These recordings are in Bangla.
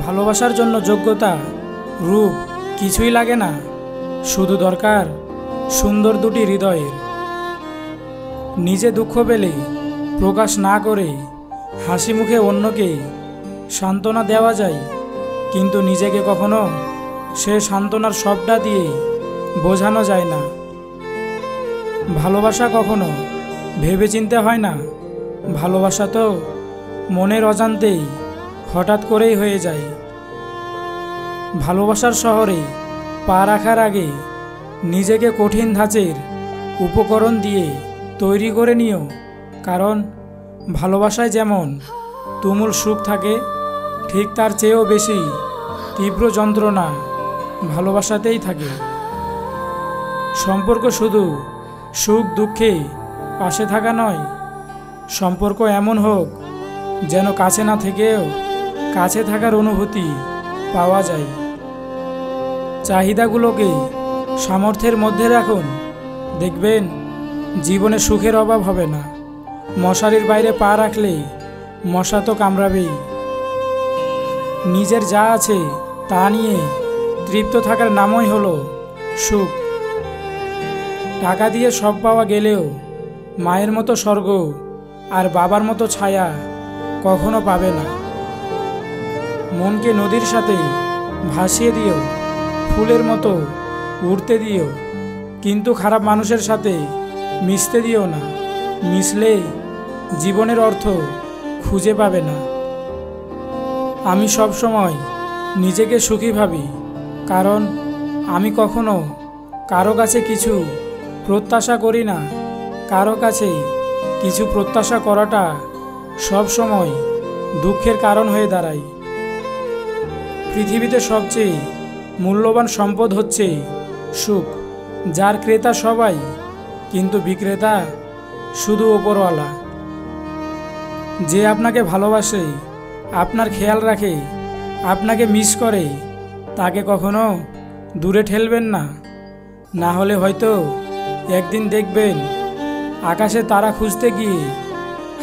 ভালোবাসার জন্য যোগ্যতা, রূপ কিছুই লাগে না, শুধু দরকার সুন্দর দুটি হৃদয়ের। নিজে দুঃখ পেলে প্রকাশ না করে হাসি মুখে অন্যকে সান্ত্বনা দেওয়া যায়, কিন্তু নিজেকে কখনো সে সান্ত্বনার সবটা দিয়ে বোঝানো যায় না। ভালোবাসা কখনো ভেবেচিন্তে হয় না, ভালোবাসা তো মনের অজান্তেই হঠাৎ করেই হয়ে যায়। ভালোবাসার শহরে পা রাখার আগে নিজেকে কঠিন ধাঁচের উপকরণ দিয়ে তৈরি করে নিও, কারণ ভালোবাসায় যেমন তুমুল সুখ থাকে, ঠিক তার চেয়েও বেশি তীব্র যন্ত্রণা ভালোবাসাতেই থাকে। সম্পর্ক শুধু সুখ দুঃখে পাশে থাকা নয়, সম্পর্ক এমন হোক যেন কাছে না থেকেও কাছে থাকার অনুভূতি পাওয়া যায়। চাহিদাগুলোকে সামর্থ্যের মধ্যে রাখুন, দেখবেন জীবনে সুখের অভাব হবে না। মশারির বাইরে পা রাখলে মশা তো কামড়াবেই। নিজের যা আছে তা নিয়ে তৃপ্ত থাকার নামই হলো সুখ। টাকা দিয়ে সব পাওয়া গেলেও মায়ের মতো স্বর্গ আর বাবার মতো ছায়া কখনো পাবে না। মনকে নদীর সাথে ভাসিয়ে দিও, ফুলের মতো উড়তে দিও, কিন্তু খারাপ মানুষের সাথে মিশতে দিও না, মিশলে জীবনের অর্থ খুঁজে পাবে না। আমি সব সময় নিজেকে সুখী ভাবি, কারণ আমি কখনো কারো কাছে কিছু প্রত্যাশা করি না। কারো কাছে কিছু প্রত্যাশা করাটা সব সময় দুঃখের কারণ হয়ে দাঁড়ায়। পৃথিবীতে সবচেয়ে মূল্যবান সম্পদ হচ্ছে সুখ, যার ক্রেতা সবাই কিন্তু বিক্রেতা শুধু ওপরওয়ালা। যে আপনাকে ভালোবাসে, আপনার খেয়াল রাখে, আপনাকে মিস করে, তাকে কখনো দূরে ঠেলবেন না। না হলে হয়তো একদিন দেখবেন আকাশে তারা খুঁজতে গিয়ে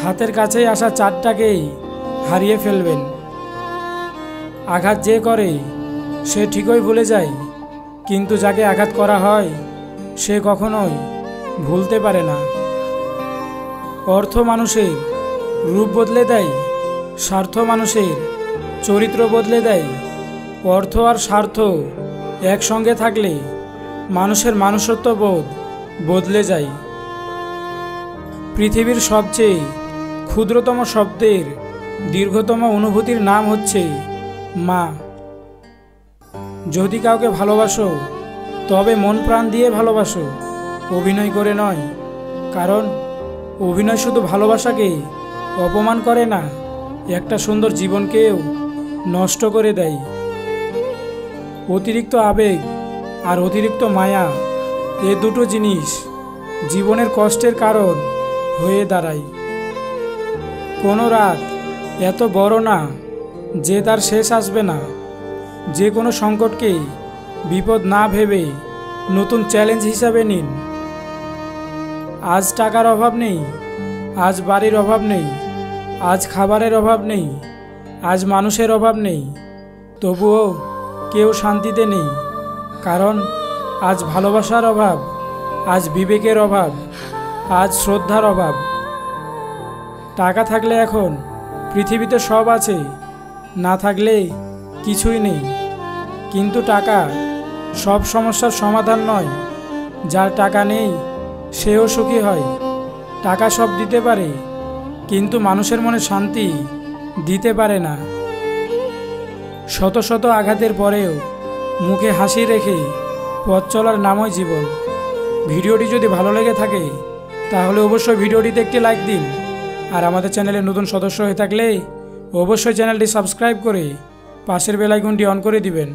হাতের কাছেই আসা চাঁদটাকেই হারিয়ে ফেলবেন। আঘাত যে করে সে ঠিকই ভুলে যায়, কিন্তু যাকে আঘাত করা হয় সে কখনোই ভুলতে পারে না। অর্থ মানুষের রূপ বদলে দেয়, স্বার্থ মানুষের চরিত্র বদলে দেয়। অর্থ আর স্বার্থ একসঙ্গে থাকলে মানুষের মনুষ্যত্ববোধ বদলে যায়। পৃথিবীর সবচেয়ে ক্ষুদ্রতম শব্দের দীর্ঘতম অনুভূতির নাম হচ্ছে মা। যদি কাউকে ভালোবাসো তবে মন প্রাণ দিয়ে ভালোবাসো, অভিনয় করে নয়, কারণ অভিনয় শুধু ভালোবাসাকে অপমান করে না, একটা সুন্দর জীবনকেও নষ্ট করে দেয়। অতিরিক্ত আবেগ আর অতিরিক্ত মায়া, এ দুটো জিনিস জীবনের কষ্টের কারণ হয়ে দাঁড়ায়। কোনো রাত এত বড় না যে তার শেষ আসবে না। যে কোনো সংকটকে বিপদ না ভেবে নতুন চ্যালেঞ্জ হিসাবে নিন। আজ টাকার অভাব নেই, আজ বাড়ির অভাব নেই, আজ খাবারের অভাব নেই, আজ মানুষের অভাব নেই, তবুও কেউ শান্তিতে নেই, কারণ আজ ভালোবাসার অভাব, আজ বিবেকের অভাব, আজ শ্রদ্ধার অভাব। টাকা থাকলে এখন পৃথিবীতে সব আছে, না থাকলে কিছুই নেই। কিন্তু টাকা সব সমস্যার সমাধান নয়। যার টাকা নেই সেও সুখী হয়। টাকা সব দিতে পারে, কিন্তু মানুষের মনে শান্তি দিতে পারে না। শত শত আঘাতের পরেও মুখে হাসি রেখে পথ চলার নামই জীবন। ভিডিওটি যদি ভালো লেগে থাকে তাহলে অবশ্যই ভিডিওটিতে একটি লাইক দিন, আর আমাদের চ্যানেলে নতুন সদস্য হয়ে থাকলে অবশ্যই চ্যানেলটি সাবস্ক্রাইব করে পাশের বেল আইকনটি অন করে দিবেন।